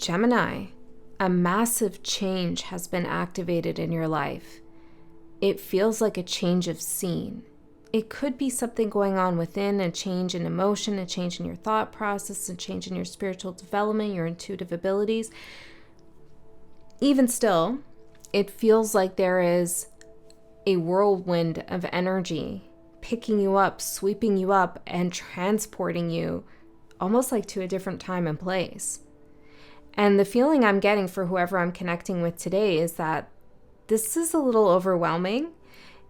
Gemini, a massive change has been activated in your life. It feels like a change of scene. It could be something going on within, a change in emotion, a change in your thought process, a change in your spiritual development, your intuitive abilities. Even still, it feels like there is a whirlwind of energy picking you up, sweeping you up, and transporting you almost like to a different time and place. And the feeling I'm getting for whoever I'm connecting with today is that this is a little overwhelming.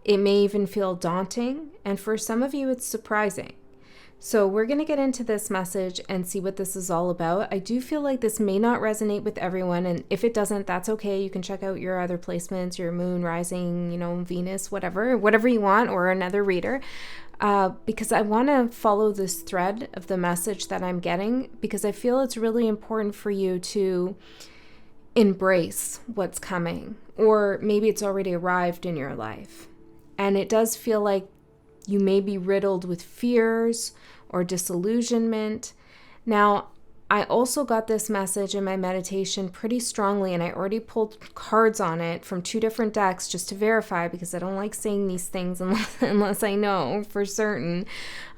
It may even feel daunting, and for some of you, it's surprising. So we're going to get into this message and see what this is all about. I do feel like this may not resonate with everyone, and if it doesn't, that's okay. You can check out your other placements, your moon, rising, Venus, whatever you want, or another reader, because I want to follow this thread of the message that I'm getting, because I feel it's really important for you to embrace what's coming, or maybe it's already arrived in your life. And it does feel like you may be riddled with fears or disillusionment. Now, I also got this message in my meditation pretty strongly, and I already pulled cards on it from 2 different decks just to verify, because I don't like saying these things unless I know for certain.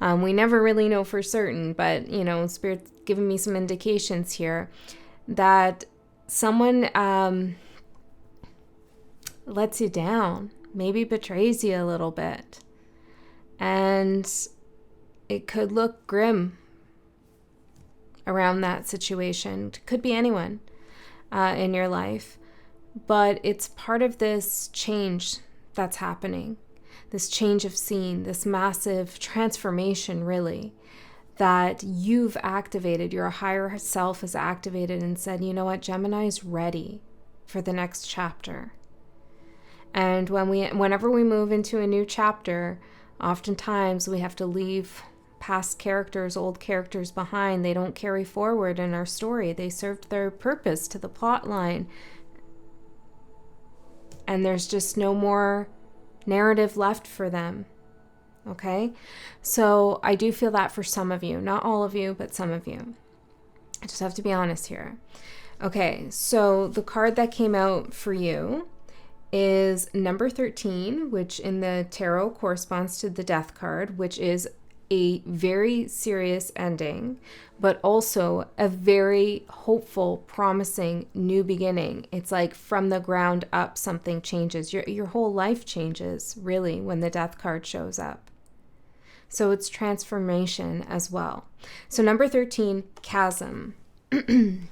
We never really know for certain, but, Spirit's giving me some indications here that someone lets you down, maybe betrays you a little bit. And it could look grim around that situation. It could be anyone in your life. But it's part of this change that's happening. This change of scene, this massive transformation, really, that you've activated. Your higher self has activated and said, you know what, Gemini is ready for the next chapter. And whenever we move into a new chapter, oftentimes we have to leave past characters, old characters behind. They don't carry forward in our story. They served their purpose to the plot line. And there's just no more narrative left for them. Okay? So I do feel that for some of you. Not all of you, but some of you. I just have to be honest here. Okay, so the card that came out for you is number 13, which in the tarot corresponds to the death card, which is a very serious ending, but also a very hopeful, promising new beginning. It's like from the ground up, something changes. Your whole life changes, really, when the death card shows up. So it's transformation as well. So number 13, chasm. And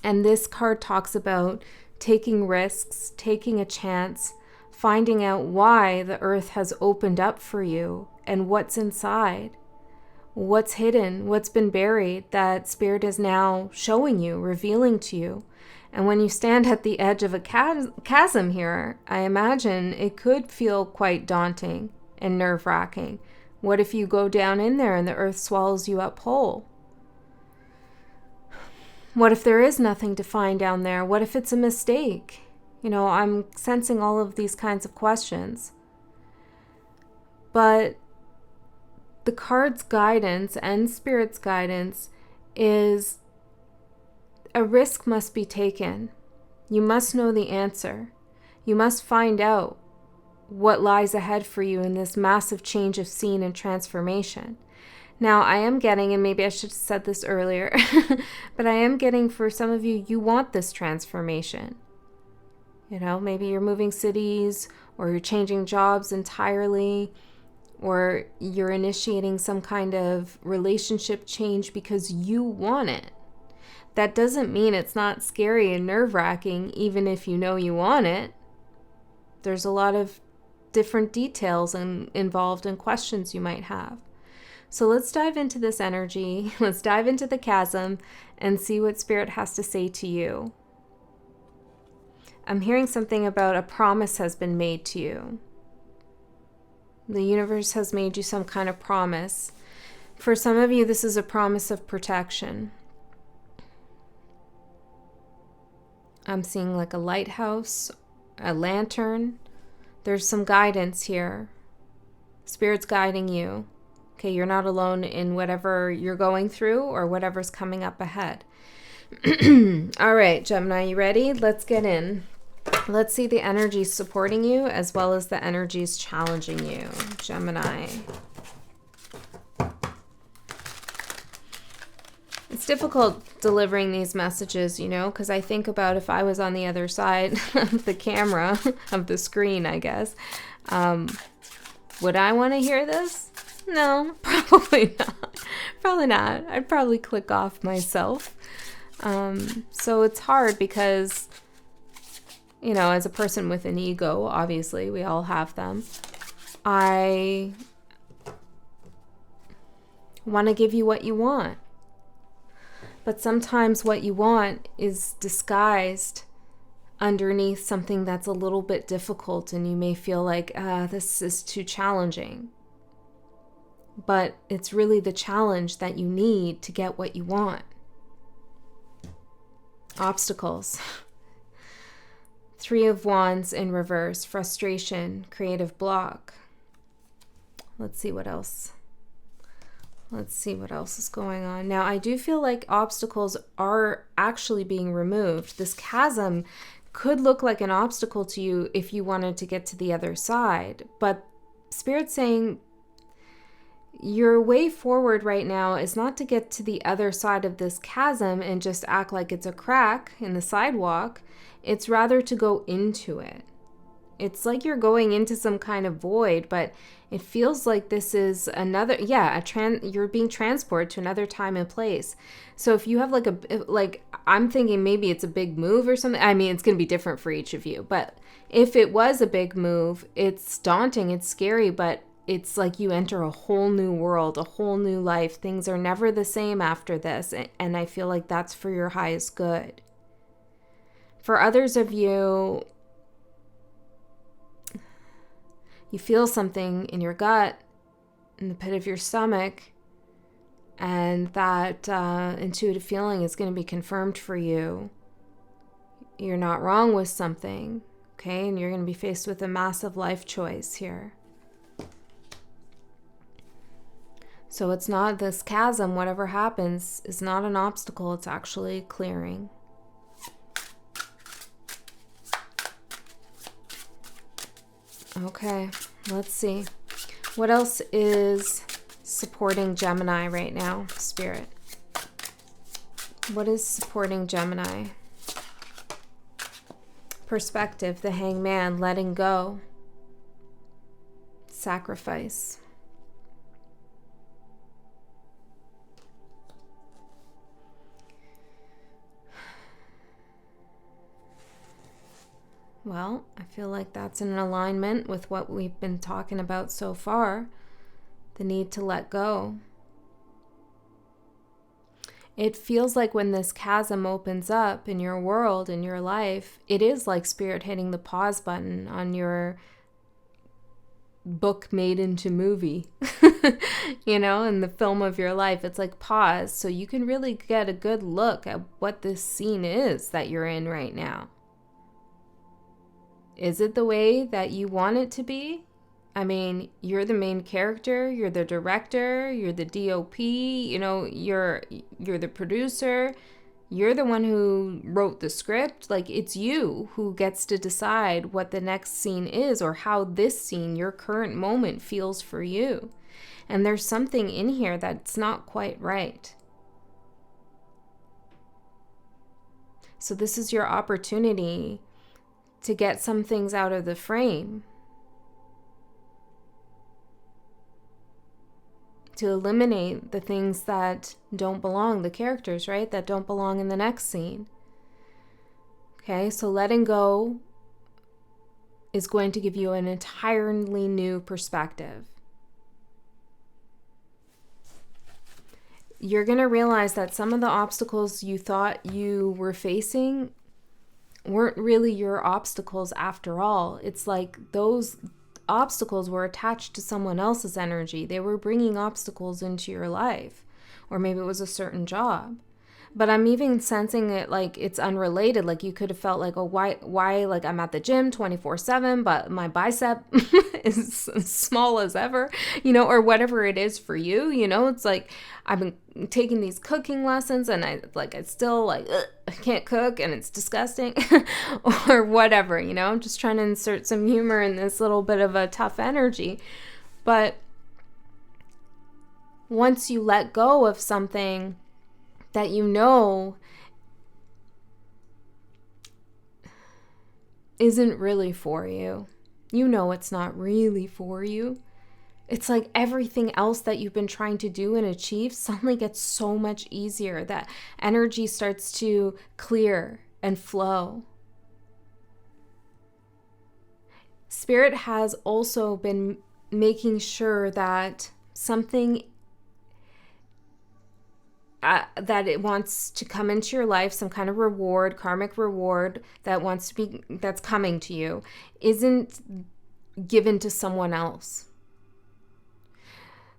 this card talks about taking risks, taking a chance, finding out why the earth has opened up for you and what's inside, what's hidden, what's been buried that Spirit is now showing you, revealing to you. And when you stand at the edge of a chasm here, I imagine it could feel quite daunting and nerve-wracking. What if you go down in there and the earth swallows you up whole? What if there is nothing to find down there? What if it's a mistake? I'm sensing all of these kinds of questions. But the card's guidance and Spirit's guidance is a risk must be taken. You must know the answer. You must find out what lies ahead for you in this massive change of scene and transformation. Now, I am getting, and maybe I should have said this earlier, but I am getting for some of you, you want this transformation. Maybe you're moving cities, or you're changing jobs entirely, or you're initiating some kind of relationship change because you want it. That doesn't mean it's not scary and nerve-wracking, even if you know you want it. There's a lot of different details involved and questions you might have. So let's dive into this energy. Let's dive into the chasm and see what Spirit has to say to you. I'm hearing something about a promise has been made to you. The universe has made you some kind of promise. For some of you, this is a promise of protection. I'm seeing like a lighthouse, a lantern. There's some guidance here. Spirit's guiding you. Okay, you're not alone in whatever you're going through or whatever's coming up ahead. All right, Gemini, you ready? Let's get in. Let's see the energies supporting you as well as the energies challenging you, Gemini. It's difficult delivering these messages, because I think about if I was on the other side of the camera, of the screen, I guess. Would I want to hear this? No, probably not. Probably not. I'd probably click off myself. So it's hard because, as a person with an ego, obviously, we all have them. I want to give you what you want. But sometimes what you want is disguised underneath something that's a little bit difficult, and you may feel like, this is too challenging. But it's really the challenge that you need to get what you want. Obstacles. 3 of Wands in reverse, frustration, creative block. Let's see what else. Let's see what else is going on. Now, I do feel like obstacles are actually being removed. This chasm could look like an obstacle to you if you wanted to get to the other side. But Spirit's saying your way forward right now is not to get to the other side of this chasm and just act like it's a crack in the sidewalk. It's rather to go into it. It's like you're going into some kind of void, but it feels like this is another, you're being transported to another time and place. So if you have I'm thinking maybe it's a big move or something. I mean, it's going to be different for each of you, but if it was a big move, it's daunting, it's scary, but it's like you enter a whole new world, a whole new life. Things are never the same after this, and I feel like that's for your highest good. For others of you, you feel something in your gut, in the pit of your stomach, and that intuitive feeling is going to be confirmed for you. You're not wrong with something, okay? And you're going to be faced with a massive life choice here. So it's not this chasm, whatever happens, is not an obstacle. It's actually clearing. Okay, let's see. What else is supporting Gemini right now, Spirit? What is supporting Gemini? Perspective, the Hangman, letting go. Sacrifice. Well, I feel like that's in alignment with what we've been talking about so far, the need to let go. It feels like when this chasm opens up in your world, in your life, it is like Spirit hitting the pause button on your book made into movie, in the film of your life. It's like pause so you can really get a good look at what this scene is that you're in right now. Is it the way that you want it to be? I mean, you're the main character, you're the director, you're the DOP, you're the producer, you're the one who wrote the script. Like, it's you who gets to decide what the next scene is or how this scene, your current moment, feels for you. And there's something in here that's not quite right. So this is your opportunity to get some things out of the frame, to eliminate the things that don't belong, the characters, right, that don't belong in the next scene. Okay, so letting go is going to give you an entirely new perspective. You're going to realize that some of the obstacles you thought you were facing weren't really your obstacles after all. It's like those obstacles were attached to someone else's energy. They were bringing obstacles into your life, or maybe it was a certain job. But I'm even sensing it like it's unrelated. Like you could have felt like, oh, why, like I'm at the gym 24/7, but my bicep is as small as ever, or whatever it is for you, it's like I've been taking these cooking lessons and I still like, I can't cook and it's disgusting or whatever, I'm just trying to insert some humor in this little bit of a tough energy. But once you let go of something that isn't really for you, it's not really for you. It's like everything else that you've been trying to do and achieve suddenly gets so much easier. That energy starts to clear and flow. Spirit has also been making sure that something that it wants to come into your life, some kind of reward, karmic reward that's coming to you, isn't given to someone else.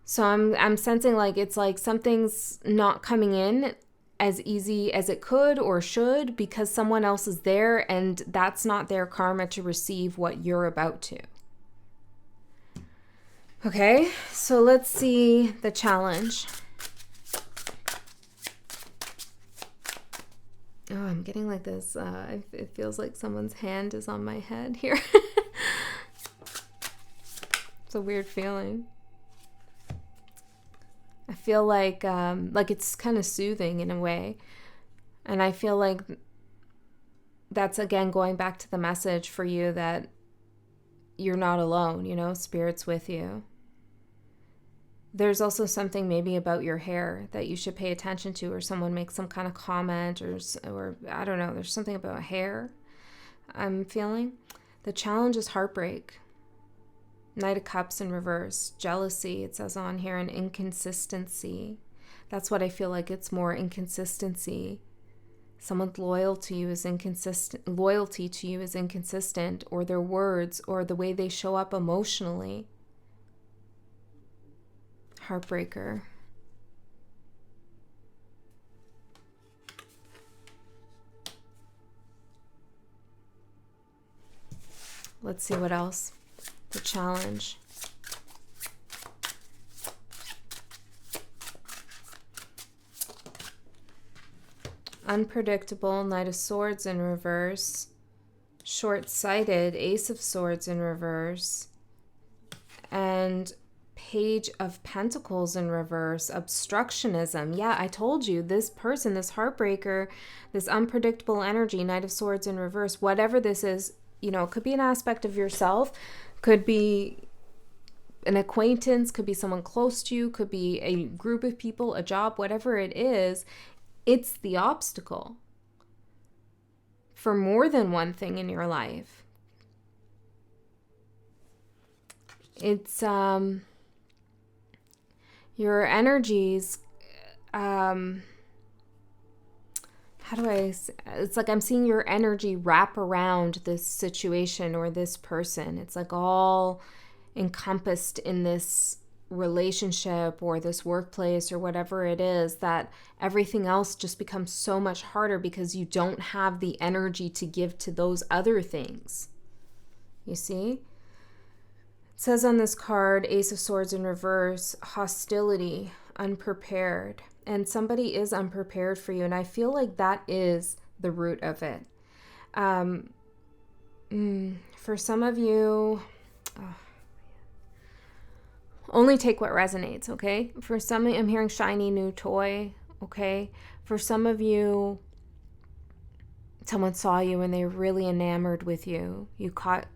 So I'm sensing like it's like something's not coming in as easy as it could or should because someone else is there and that's not their karma to receive what you're about to. Okay, so let's see the challenge. Oh, I'm getting like this. It feels like someone's hand is on my head here. It's a weird feeling. I feel like it's kind of soothing in a way. And I feel like that's, again, going back to the message for you that you're not alone, Spirit's with you. There's also something maybe about your hair that you should pay attention to, or someone makes some kind of comment or I don't know, there's something about hair I'm feeling. The challenge is heartbreak. Knight of Cups in reverse. Jealousy, it says on here, and inconsistency. That's what I feel like. It's more inconsistency. Someone's loyalty to you is inconsistent, or their words or the way they show up emotionally. Heartbreaker. Let's see what else. The challenge. Unpredictable, Knight of Swords in reverse. Short-sighted, Ace of Swords in reverse. And Page of Pentacles in reverse. Obstructionism. Yeah, I told you, this person, this heartbreaker, this unpredictable energy, Knight of Swords in reverse, whatever this is, it could be an aspect of yourself, could be an acquaintance, could be someone close to you, could be a group of people, a job, whatever it is, it's the obstacle for more than one thing in your life. It's your energies, it's like I'm seeing your energy wrap around this situation or this person. It's like all encompassed in this relationship or this workplace or whatever it is, that everything else just becomes so much harder because you don't have the energy to give to those other things. You see? It says on this card, Ace of Swords in reverse, hostility, unprepared. And somebody is unprepared for you. And I feel like that is the root of it. For some of you, only take what resonates, okay? For some, I'm hearing shiny new toy, okay? For some of you, someone saw you and they're really enamored with you. You caught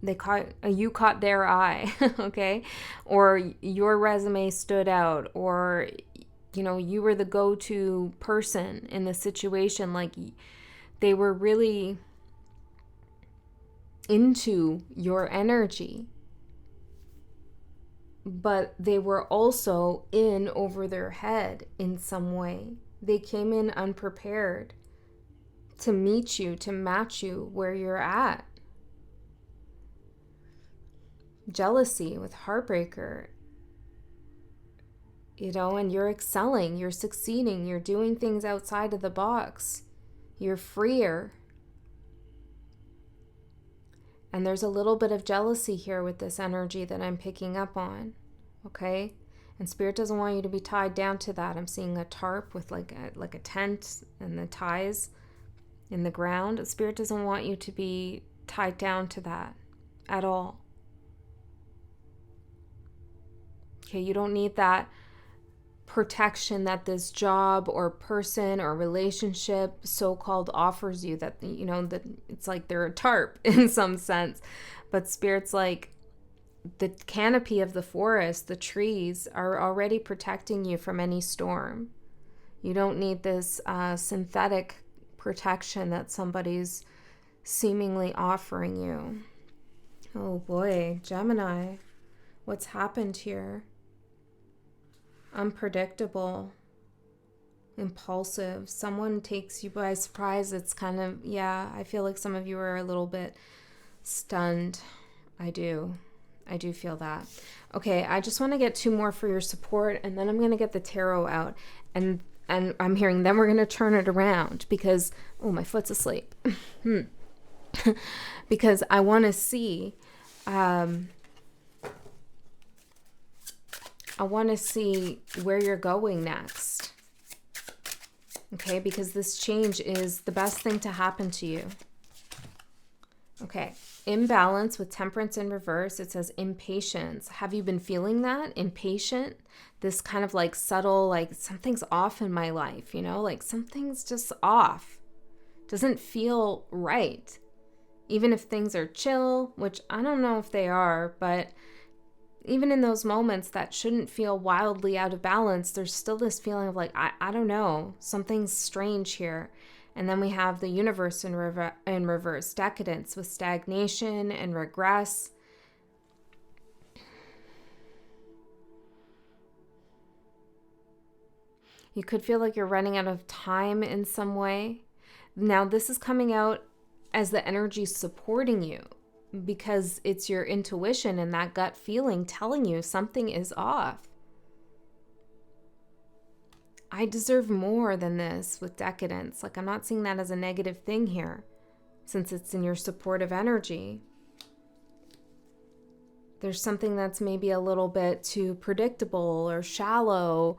their eye, okay? Or your resume stood out, or you were the go-to person in the situation. Like they were really into your energy, but they were also in over their head in some way. They came in unprepared to meet you, to match you where you're at. Jealousy with heartbreaker. and you're excelling, you're succeeding, you're doing things outside of the box, you're freer. And there's a little bit of jealousy here with this energy that I'm picking up on, okay? And Spirit doesn't want you to be tied down to that. I'm seeing a tarp with like a tent and the ties in the ground. Spirit doesn't want you to be tied down to that at all. Okay, you don't need that protection that this job or person or relationship so-called offers you, that that it's like they're a tarp in some sense. But Spirit's like, the canopy of the forest, the trees are already protecting you from any storm. You don't need this synthetic protection that somebody's seemingly offering you. Oh boy, Gemini, what's happened here? Unpredictable, impulsive. Someone takes you by surprise. It's kind of, I feel like some of you are a little bit stunned. I do feel that. Okay, I just want to get 2 more for your support, and then I'm going to get the tarot out. And I'm hearing, then we're going to turn it around because, oh, my foot's asleep. Because I want to see, where you're going next. Okay, because this change is the best thing to happen to you. Okay, imbalance with Temperance in reverse. It says impatience. Have you been feeling that? Impatient? This kind of like subtle, like something's off in my life, like something's just off. Doesn't feel right. Even if things are chill, which I don't know if they are, but even in those moments that shouldn't feel wildly out of balance, there's still this feeling of like, I don't know, something's strange here. And then we have the universe in reverse, decadence with stagnation and regress. You could feel like you're running out of time in some way. Now, this is coming out as the energy supporting you, because it's your intuition and that gut feeling telling you something is off. I deserve more than this with decadence. Like, I'm not seeing that as a negative thing here, since it's in your supportive energy. There's something that's maybe a little bit too predictable or shallow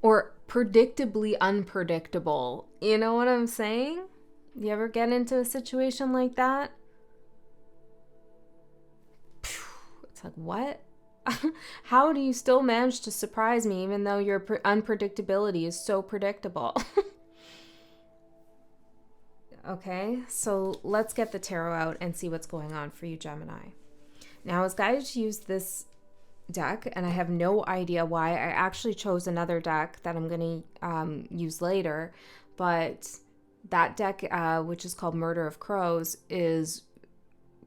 or predictably unpredictable. You know what I'm saying? You ever get into a situation like that? It's like, what? How do you still manage to surprise me even though your unpredictability is so predictable? Okay, so let's get the tarot out and see what's going on for you, Gemini. Now, I was guided to use this deck, and I have no idea why. I actually chose another deck that I'm going to use later, but that deck, which is called Murder of Crows, is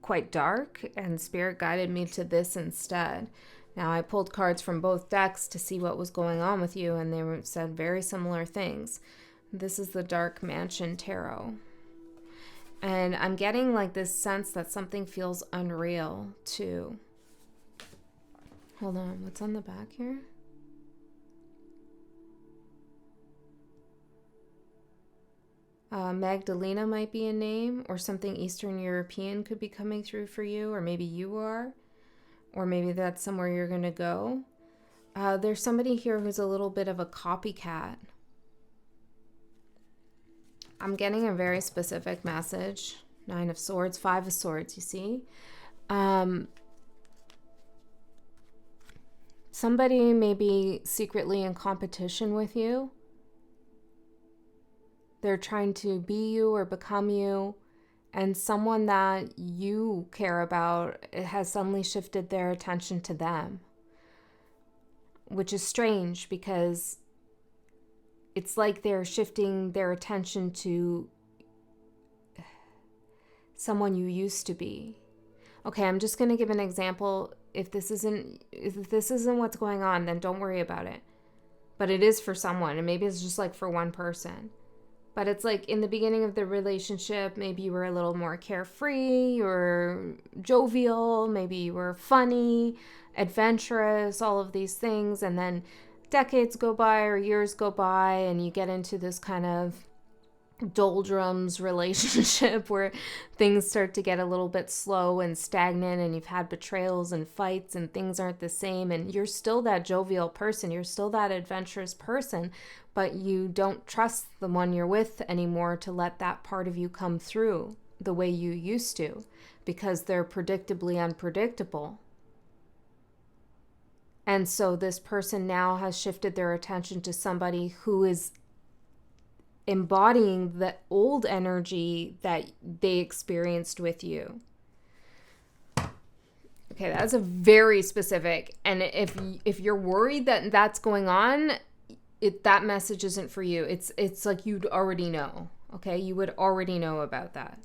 quite dark, and Spirit guided me to this instead. Now, I pulled cards from both decks to see what was going on with you, and they said very similar things. This is the Dark Mansion Tarot. And I'm getting like this sense that something feels unreal too. Hold on, what's on the back here? Magdalena might be a name, or something Eastern European could be coming through for you, or maybe you are, or maybe that's somewhere you're going to go. There's somebody here who's a little bit of a copycat. I'm getting a very specific message. 9 of Swords, 5 of Swords, you see? Somebody may be secretly in competition with you. They're trying to be you or become you, and someone that you care about has suddenly shifted their attention to them, which is strange because it's like they're shifting their attention to someone you used to be. Okay, I'm just going to give an example. If this isn't what's going on, then don't worry about it. But it is for someone, and maybe it's just like for one person. But it's like in the beginning of the relationship, maybe you were a little more carefree, you were jovial, maybe you were funny, adventurous, all of these things. And then decades go by or years go by and you get into this kind of doldrums relationship where things start to get a little bit slow and stagnant, and you've had betrayals and fights and things aren't the same, and you're still that jovial person, you're still that adventurous person, but you don't trust the one you're with anymore to let that part of you come through the way you used to, because they're predictably unpredictable. And so this person now has shifted their attention to somebody who is embodying the old energy that they experienced with you. Okay, that's a very specific. And if you're worried that that's going on, that message isn't for you. It's like you'd already know. Okay, you would already know about that.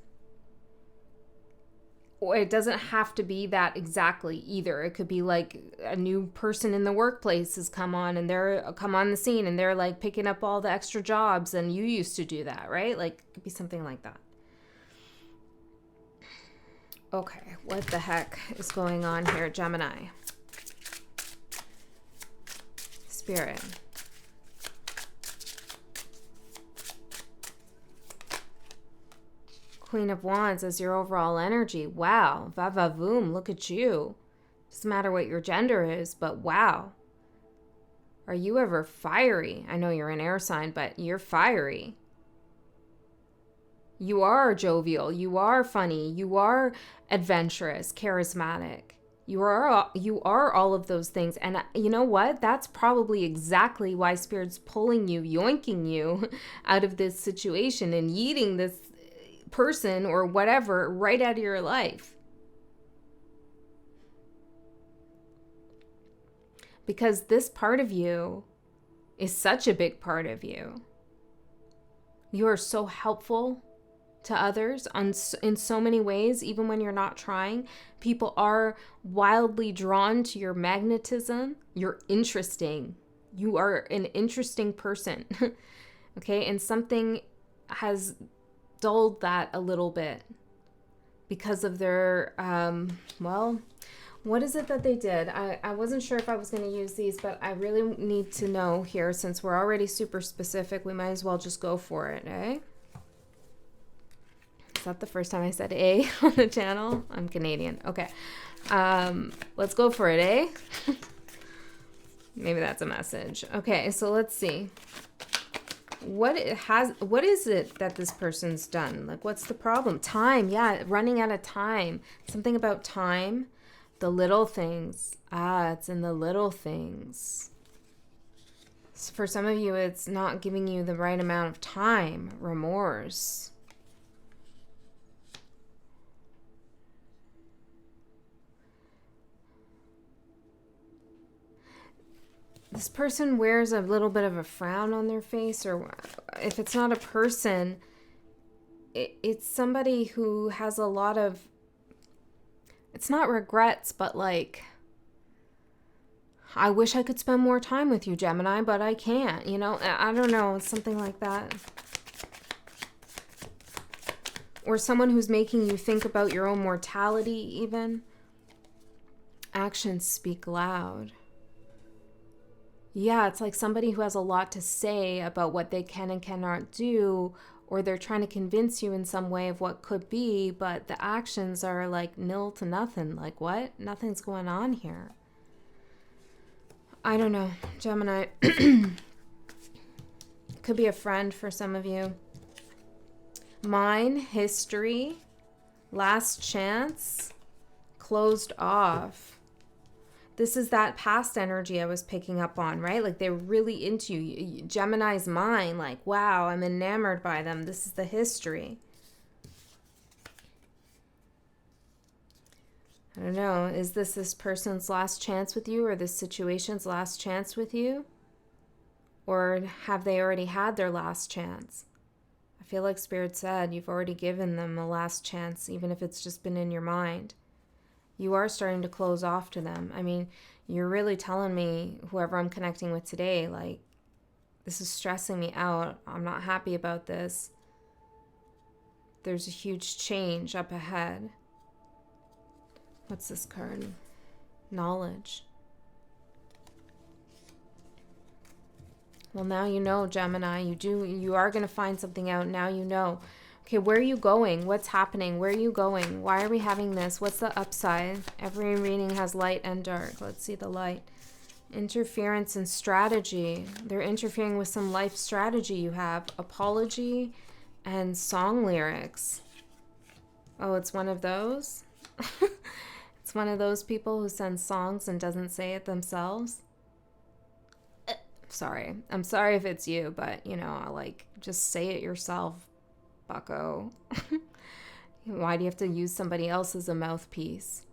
Or it doesn't have to be that exactly either. It could be like a new person in the workplace has come on the scene and they're like picking up all the extra jobs, and you used to do that, right? Like it could be something like that. Okay, what the heck is going on here, Gemini? Spirit. Queen of Wands as your overall energy. Wow. Va-va-voom. Look at you. Doesn't matter what your gender is, but wow. Are you ever fiery? I know you're an air sign, but you're fiery. You are jovial. You are funny. You are adventurous, charismatic. You are all of those things. And you know what? That's probably exactly why Spirit's pulling you, yoinking you out of this situation and yeeting this person or whatever right out of your life. Because this part of you is such a big part of you. You are so helpful to others in so many ways, even when you're not trying. People are wildly drawn to your magnetism. You're interesting. You are an interesting person. Okay, and something has dulled that a little bit because of their, what is it that they did? I wasn't sure if I was going to use these, but I really need to know here, since we're already super specific, we might as well just go for it, eh? Is that the first time I said A on the channel? I'm Canadian. Okay. Let's go for it, eh? Maybe that's a message. Okay, so let's see. What is it that this person's done? Like, what's the problem? Time. Yeah, running out of time. Something about time. The little things. It's in the little things. So for some of you, it's not giving you the right amount of time. Remorse. This person wears a little bit of a frown on their face, or if it's not a person, it's somebody who has a lot of, it's not regrets, but like, I wish I could spend more time with you, Gemini, but I can't, you know? I don't know, something like that. Or someone who's making you think about your own mortality even. Actions speak loud. Yeah, it's like somebody who has a lot to say about what they can and cannot do, or they're trying to convince you in some way of what could be, but the actions are like nil to nothing. Like, what? Nothing's going on here. I don't know, Gemini. Could be a friend for some of you. Mine, history, last chance, closed off. This is that past energy I was picking up on, right? Like they're really into you. Gemini's mind, like, wow, I'm enamored by them. This is the history. I don't know. Is this person's last chance with you, or this situation's last chance with you? Or have they already had their last chance? I feel like Spirit said you've already given them a last chance, even if it's just been in your mind. You are starting to close off to them. I mean, you're really telling me, whoever I'm connecting with today, like, this is stressing me out. I'm not happy about this. There's a huge change up ahead. What's this card? Knowledge. Well, now you know, Gemini. You are going to find something out. Now you know. Okay, where are you going? What's happening? Where are you going? Why are we having this? What's the upside? Every reading has light and dark. Let's see the light. Interference and strategy. They're interfering with some life strategy you have. Apology and song lyrics. Oh, it's one of those? It's one of those people who sends songs and doesn't say it themselves. Sorry. I'm sorry if it's you, but, just say it yourself, bucko. Why do you have to use somebody else as a mouthpiece?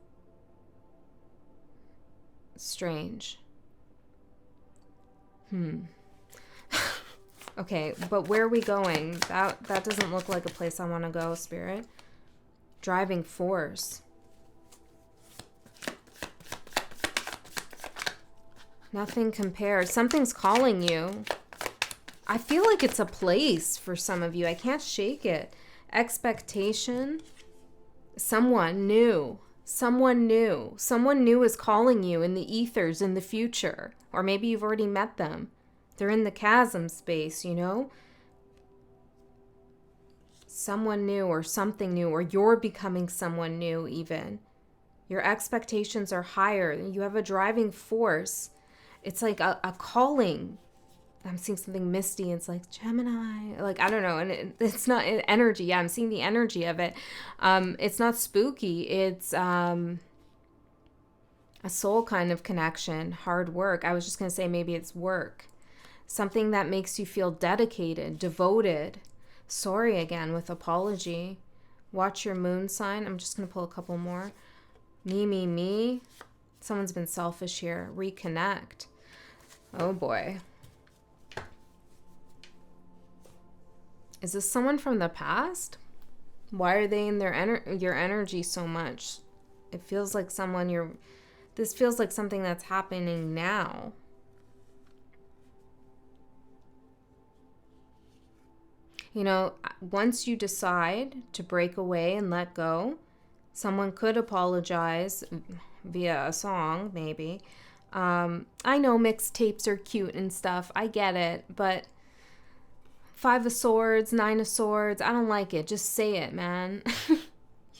Strange. Okay, but where are we going? That doesn't look like a place I want to go, Spirit. Driving force. Nothing compares. Something's calling you. I feel like it's a place for some of you. I can't shake it. Expectation. Someone new. Someone new. Someone new is calling you in the ethers in the future. Or maybe you've already met them. They're in the chasm space, Someone new or something new, or you're becoming someone new even. Your expectations are higher. You have a driving force. It's like a calling. I'm seeing something misty. It's like Gemini. Like, I don't know. And it's not energy. Yeah, I'm seeing the energy of it. It's not spooky. It's a soul kind of connection. Hard work. I was just going to say maybe it's work. Something that makes you feel dedicated, devoted. Sorry again with apology. Watch your moon sign. I'm just going to pull a couple more. Me. Someone's been selfish here. Reconnect. Oh boy. Is this someone from the past? Why are they in your energy so much? It feels like this feels like something that's happening now. Once you decide to break away and let go, someone could apologize via a song, maybe. I know mixtapes are cute and stuff. I get it. But 5 of Swords, 9 of Swords, I don't like it. Just say it, man.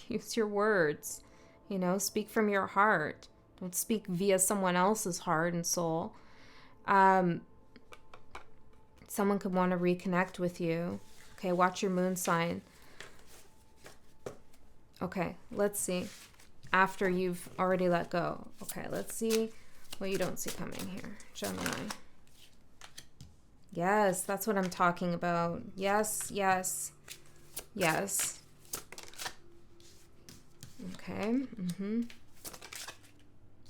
Use your words. Speak from your heart. Don't speak via someone else's heart and soul. Someone could want to reconnect with you. Okay, watch your moon sign. Okay, let's see. After you've already let go. Okay, let's see what you don't see coming here. Gemini. Yes, that's what I'm talking about. Yes. Okay.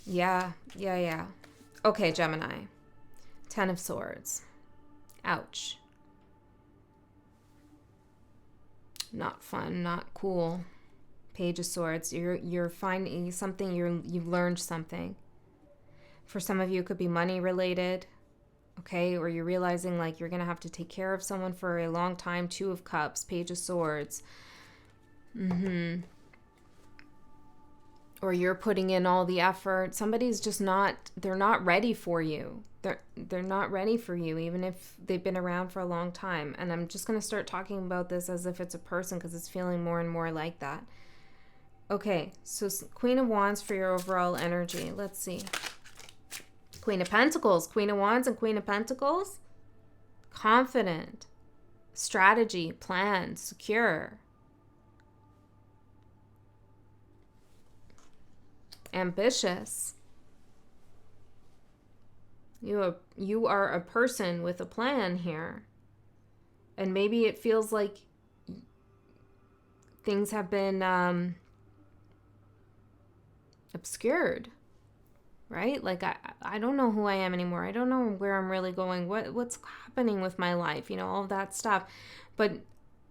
Yeah. Okay, Gemini. 10 of Swords. Ouch. Not fun, not cool. Page of Swords. You're finding something, you've learned something. For some of you, it could be money related. Okay, or you're realizing like you're going to have to take care of someone for a long time. 2 of Cups, Page of Swords. Or you're putting in all the effort. Somebody's just they're not ready for you. They're not ready for you, even if they've been around for a long time. And I'm just going to start talking about this as if it's a person because it's feeling more and more like that. Okay, so Queen of Wands for your overall energy. Let's see. Queen of Pentacles, Queen of Wands and Queen of Pentacles. Confident, strategy, plan, secure. Ambitious. You are a person with a plan here. And maybe it feels like things have been obscured. Right? Like, I don't know who I am anymore. I don't know where I'm really going. What's happening with my life? All of that stuff. But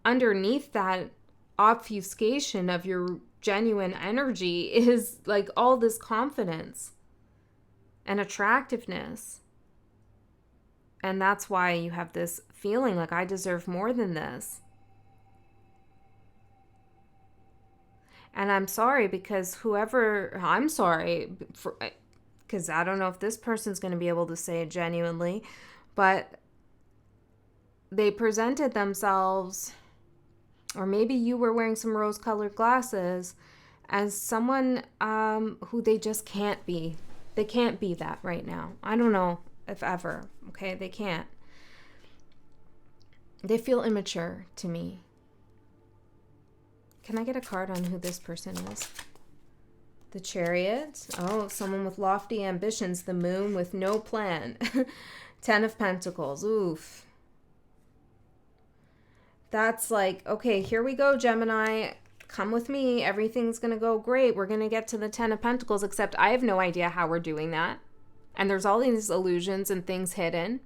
underneath that obfuscation of your genuine energy is like all this confidence and attractiveness. And that's why you have this feeling like I deserve more than this. And I'm sorry because I'm sorry for... because I don't know if this person's going to be able to say it genuinely, but they presented themselves, or maybe you were wearing some rose-colored glasses, as someone who they just can't be. They can't be that right now. I don't know if ever, okay? They can't. They feel immature to me. Can I get a card on who this person is? The Chariot. Oh, someone with lofty ambitions. The Moon with no plan. 10 of Pentacles. Oof. That's like, okay, here we go, Gemini. Come with me. Everything's going to go great. We're going to get to the 10 of Pentacles, except I have no idea how we're doing that. And there's all these illusions and things hidden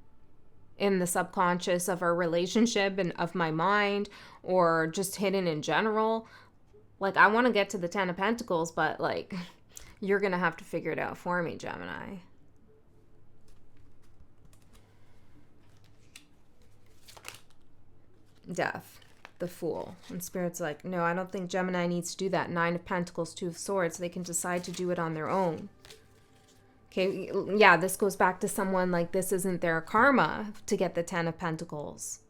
in the subconscious of our relationship and of my mind, or just hidden in general. Like, I want to get to the 10 of Pentacles, but like, you're going to have to figure it out for me, Gemini. Death. The Fool. And Spirit's like, no, I don't think Gemini needs to do that. 9 of Pentacles, 2 of Swords. They can decide to do it on their own. Okay, yeah, this goes back to someone like this isn't their karma to get the 10 of Pentacles.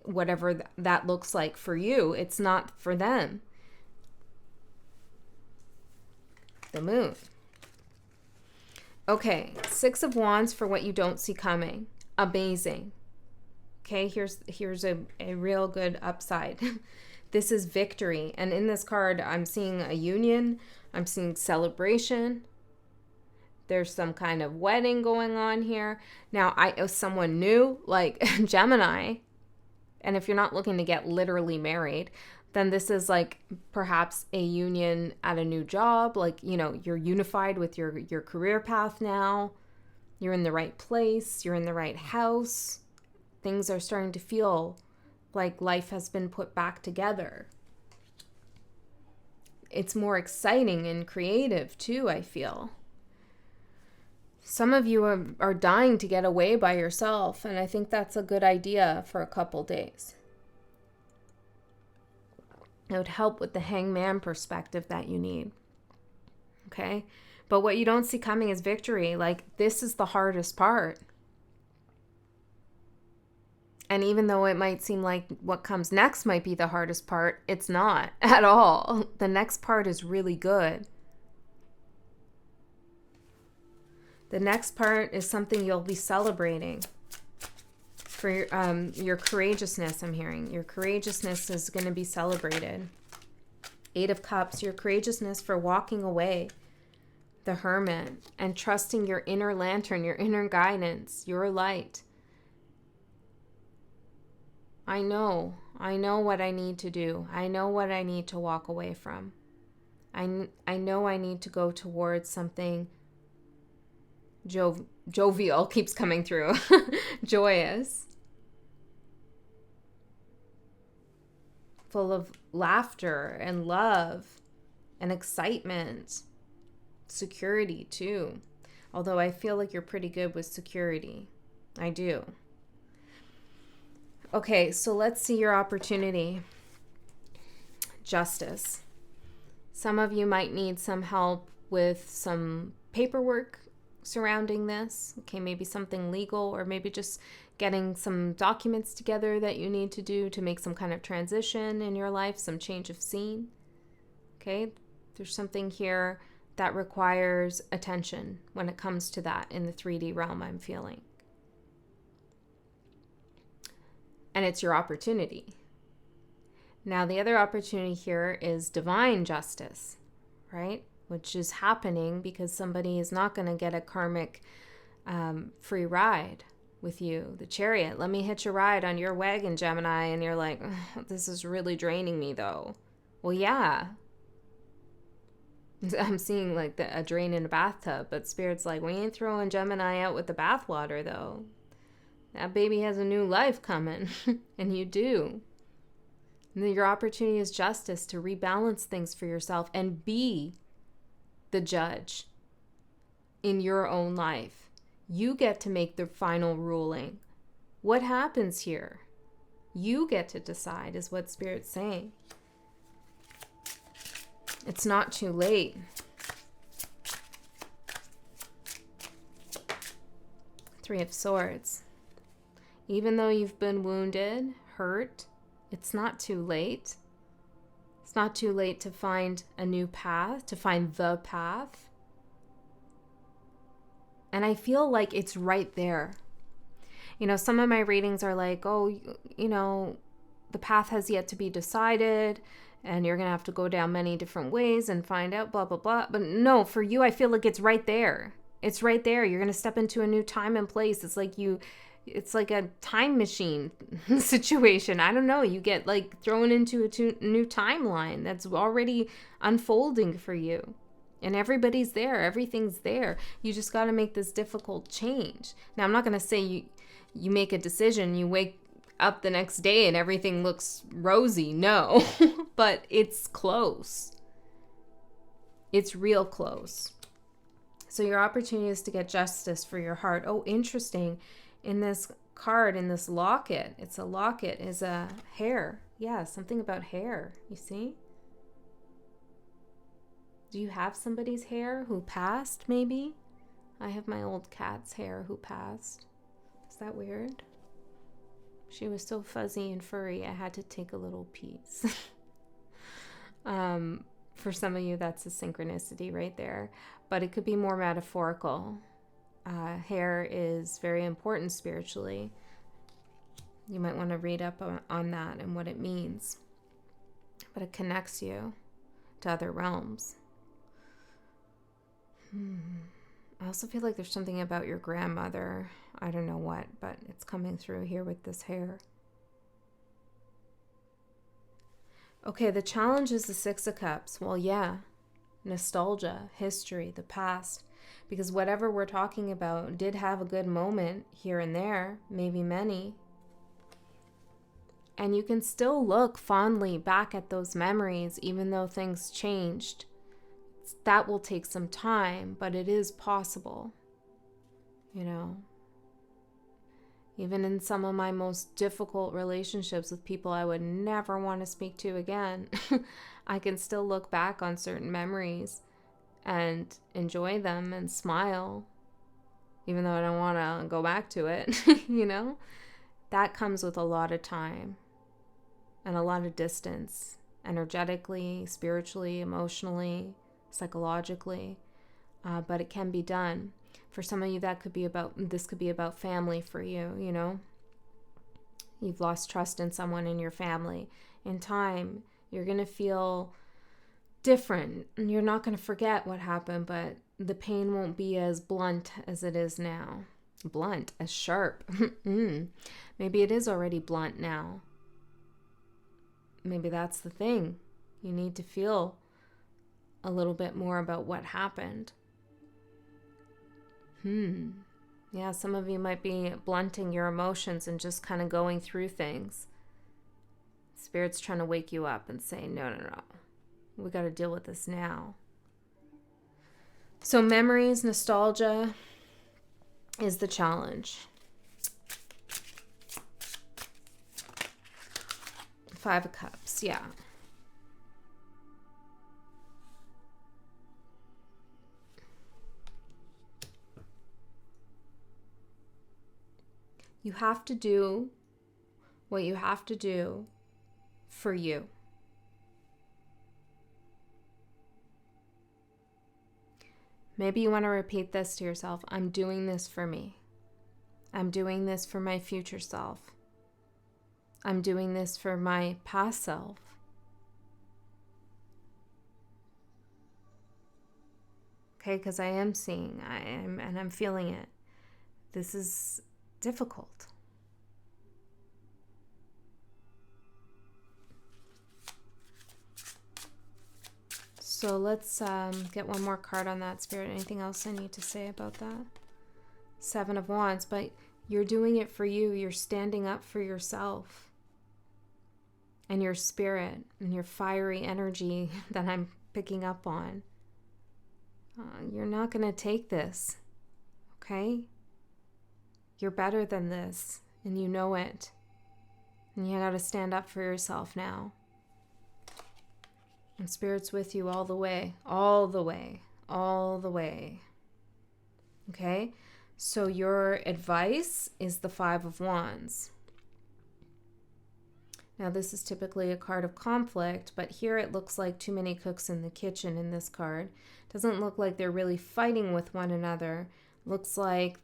Whatever that looks like for you, it's not for them. The Moon. Okay, 6 of Wands for what you don't see coming. Amazing. Okay, here's a real good upside. This is victory. And in this card, I'm seeing a union. I'm seeing celebration. There's some kind of wedding going on here. Now, if someone new, like Gemini, and if you're not looking to get literally married, then this is like perhaps a union at a new job. Like, you know, you're unified with your career path now. You're in the right place. You're in the right house. Things are starting to feel like life has been put back together. It's more exciting and creative too, I feel. Some of you are dying to get away by yourself, and I think that's a good idea for a couple days. It would help with the hangman perspective that you need. Okay? But what you don't see coming is victory. Like, this is the hardest part. And even though it might seem like what comes next might be the hardest part, it's not at all. The next part is really good. The next part is something you'll be celebrating for your courageousness, I'm hearing. Your courageousness is going to be celebrated. 8 of Cups, your courageousness for walking away. The Hermit, and trusting your inner lantern, your inner guidance, your light. I know what I need to do. I know what I need to walk away from. I know I need to go towards something jovial, keeps coming through, joyous, full of laughter and love and excitement, security too. Although I feel like you're pretty good with security. I do. Okay, so let's see your opportunity. Justice. Some of you might need some help with some paperwork surrounding this. Okay, maybe something legal, or maybe just getting some documents together that you need to do to make some kind of transition in your life, some change of scene. Okay, there's something here that requires attention when it comes to that in the 3D realm, I'm feeling. And it's your opportunity. Now, the other opportunity here is divine justice, right? Which is happening because somebody is not going to get a karmic free ride with you. The Chariot, let me hitch a ride on your wagon, Gemini. And you're like, this is really draining me, though. Well, yeah. I'm seeing like a drain in a bathtub, but Spirit's like, we ain't throwing Gemini out with the bathwater, though. That baby has a new life coming, and you do. And then your opportunity is justice to rebalance things for yourself and be the judge in your own life. You get to make the final ruling. What happens here? You get to decide, is what Spirit's saying. It's not too late. 3 of Swords. Even though you've been wounded, hurt, it's not too late. It's not too late to find a new path, to find the path. And I feel like it's right there. Some of my readings are like, oh, the path has yet to be decided and you're going to have to go down many different ways and find out, blah, blah, blah. But no, for you, I feel like it's right there. It's right there. You're going to step into a new time and place. It's like a time machine situation. I don't know. You get like thrown into a new timeline that's already unfolding for you. And everybody's there. Everything's there. You just got to make this difficult change. Now, I'm not going to say you make a decision, you wake up the next day and everything looks rosy. No, but it's close. It's real close. So your opportunity is to get justice for your heart. Oh, interesting. In this card, in this locket, it's a locket, is a hair. Yeah, something about hair. You see? Do you have somebody's hair who passed, maybe? I have my old cat's hair who passed. Is that weird? She was so fuzzy and furry, I had to take a little piece. For some of you, that's a synchronicity right there. But it could be more metaphorical. Hair is very important spiritually. You might want to read up on that and what it means. But it connects you to other realms. I also feel like there's something about your grandmother. I don't know what, but it's coming through here with this hair. Okay, the challenge is the Six of Cups. Well, yeah, nostalgia, history, the past. Because whatever we're talking about did have a good moment here and there, maybe many. And you can still look fondly back at those memories, even though things changed. That will take some time, but it is possible. Even in some of my most difficult relationships with people I would never want to speak to again, I can still look back on certain memories and enjoy them and smile, even though I don't want to go back to it, That comes with a lot of time and a lot of distance, energetically, spiritually, emotionally, psychologically, but it can be done. For some of you, this could be about family for you, You've lost trust in someone in your family. In time, you're going to feel different, and you're not going to forget what happened, but the pain won't be as blunt as it is now. Blunt, as sharp. Maybe it is already blunt now. Maybe that's the thing. You need to feel a little bit more about what happened. Yeah, some of you might be blunting your emotions and just kind of going through things. Spirit's trying to wake you up and say, no. We got to deal with this now. So memories, nostalgia is the challenge. 5 of Cups, yeah. You have to do what you have to do for you. Maybe you want to repeat this to yourself. I'm doing this for me. I'm doing this for my future self. I'm doing this for my past self. Okay, because I am seeing, and I'm feeling it. This is difficult. So let's get one more card on that, Spirit. Anything else I need to say about that? 7 of Wands, but you're doing it for you. You're standing up for yourself and your spirit and your fiery energy that I'm picking up on. You're not going to take this, okay? You're better than this, and you know it. And you got to stand up for yourself now. And Spirit's with you all the way, all the way, all the way. Okay? So your advice is the Five of Wands. Now, this is typically a card of conflict, but here it looks like too many cooks in the kitchen in this card. Doesn't look like they're really fighting with one another. Looks like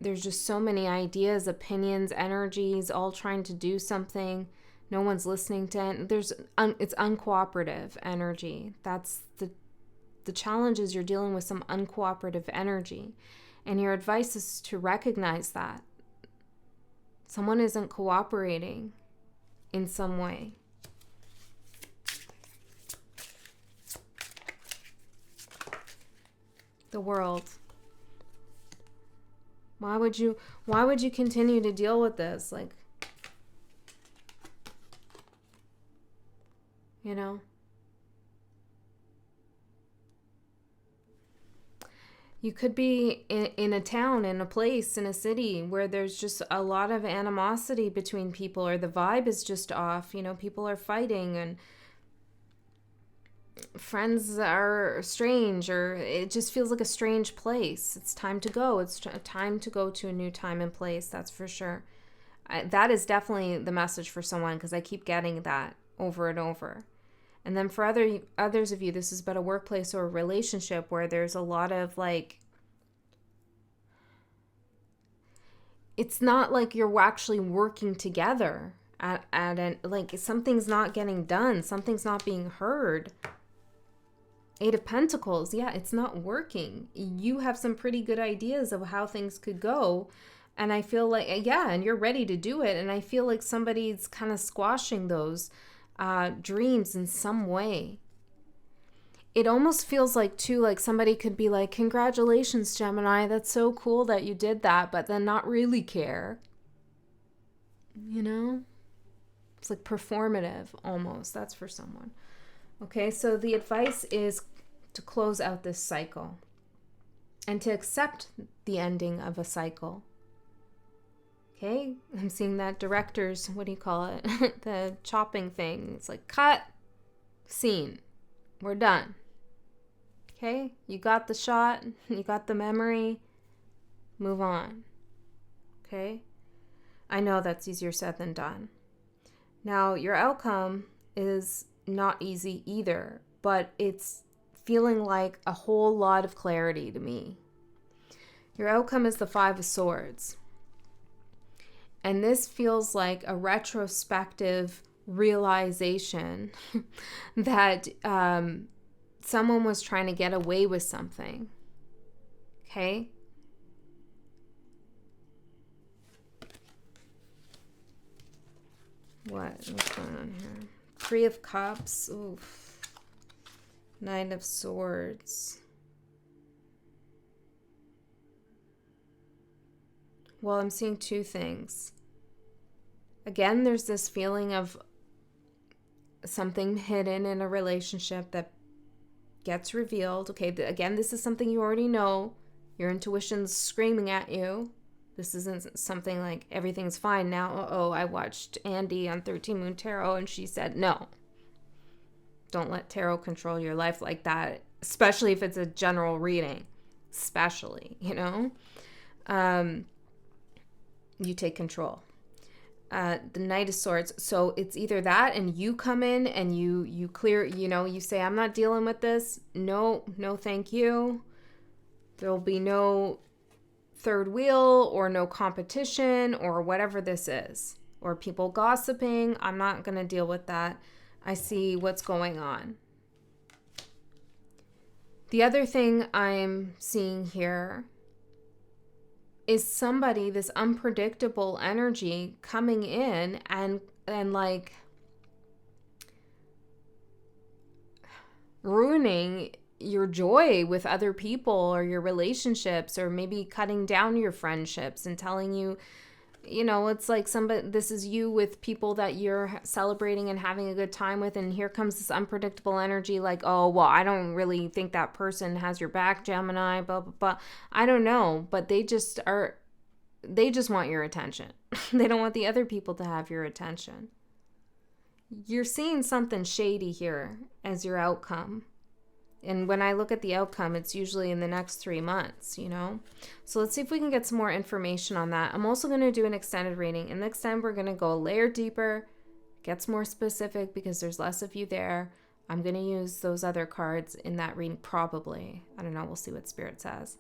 there's just so many ideas, opinions, energies, all trying to do something. No one's listening to it. It's uncooperative energy. That's the challenge is you're dealing with some uncooperative energy. And your advice is to recognize that. Someone isn't cooperating in some way. The World. Why would you continue to deal with this? Like, you know? You could be in a town, in a place, in a city where there's just a lot of animosity between people, or the vibe is just off. You know, people are fighting and friends are strange, or it just feels like a strange place. It's time to go. It's time to go to a new time and place, that's for sure. That is definitely the message for someone, because I keep getting that over and over. And then for others of you, this is about a workplace or a relationship where there's a lot of like, it's not like you're actually working together like something's not getting done, something's not being heard. Eight of Pentacles, yeah, it's not working. You have some pretty good ideas of how things could go. And I feel like, yeah, and you're ready to do it. And I feel like somebody's kind of squashing those dreams in some way. It almost feels like, too, like somebody could be like, congratulations, Gemini, that's so cool that you did that, but then not really care. You know? It's like performative almost. That's for someone. Okay, so the advice is to close out this cycle and to accept the ending of a cycle. Okay, I'm seeing that director's, what do you call it? The chopping thing. It's like cut, scene, we're done. Okay, you got the shot, you got the memory, move on. Okay, I know that's easier said than done. Now, your outcome is not easy either, but it's feeling like a whole lot of clarity to me. Your outcome is the Five of Swords. And this feels like a retrospective realization that someone was trying to get away with something. Okay? What's going on here? Three of Cups. Oof. Nine of Swords. Well, I'm seeing two things. Again, there's this feeling of something hidden in a relationship that gets revealed. Okay, again, this is something you already know. Your intuition's screaming at you. This isn't something like everything's fine now. I watched Andy on 13 Moon Tarot and she said no. Don't let tarot control your life like that, especially if it's a general reading. Especially, you know? You take control. The Knight of Swords. So it's either that and you come in and you clear, you say, I'm not dealing with this. No, thank you. There'll be no third wheel or no competition or whatever this is. Or people gossiping. I'm not going to deal with that. I see what's going on. The other thing I'm seeing here is somebody, this unpredictable energy coming in and like ruining your joy with other people or your relationships, or maybe cutting down your friendships and telling you, it's like this is you with people that you're celebrating and having a good time with, and here comes this unpredictable energy like, oh, well, I don't really think that person has your back, Gemini, blah, blah, blah. I don't know, but they just want your attention. They don't want the other people to have your attention. You're seeing something shady here as your outcome. And when I look at the outcome, it's usually in the next 3 months, you know? So let's see if we can get some more information on that. I'm also going to do an extended reading. In the extended, we're going to go a layer deeper, gets more specific because there's less of you there. I'm going to use those other cards in that reading probably. I don't know. We'll see what Spirit says.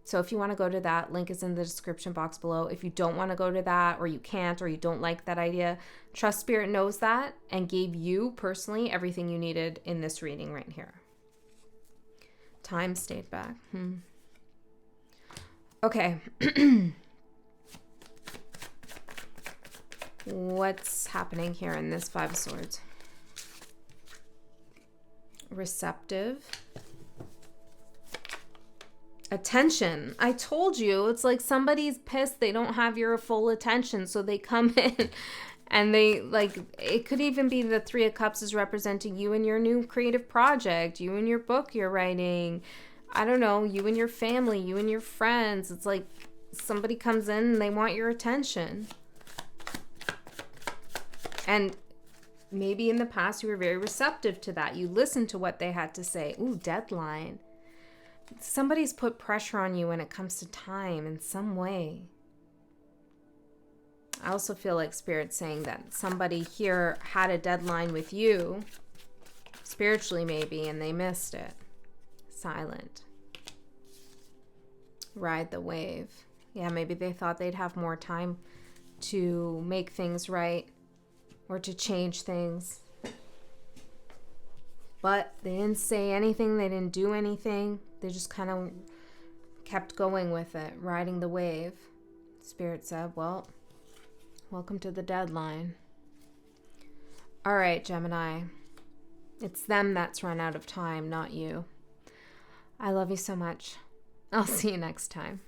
So if you want to go to that, link is in the description box below. If you don't want to go to that, or you can't, or you don't like that idea, trust Spirit knows that and gave you personally everything you needed in this reading right here. Time stayed back. Okay. What's happening here in this Five of Swords? Receptive. Attention. I told you, it's like somebody's pissed they don't have your full attention, so they come in and they, like, it could even be the Three of Cups is representing you and your new creative project, you and your book you're writing, I don't know, you and your family, you and your friends. It's like somebody comes in and they want your attention. And maybe in the past you were very receptive to that. You listened to what they had to say. Ooh, deadline. Somebody's put pressure on you when it comes to time in some way. I also feel like Spirit's saying that somebody here had a deadline with you, spiritually maybe, and they missed it. Silent. Ride the wave. Yeah, maybe they thought they'd have more time to make things right or to change things. But they didn't say anything. They didn't do anything. They just kind of kept going with it, riding the wave. Spirit said, well, welcome to the deadline. All right, Gemini. It's them that's run out of time, not you. I love you so much. I'll see you next time.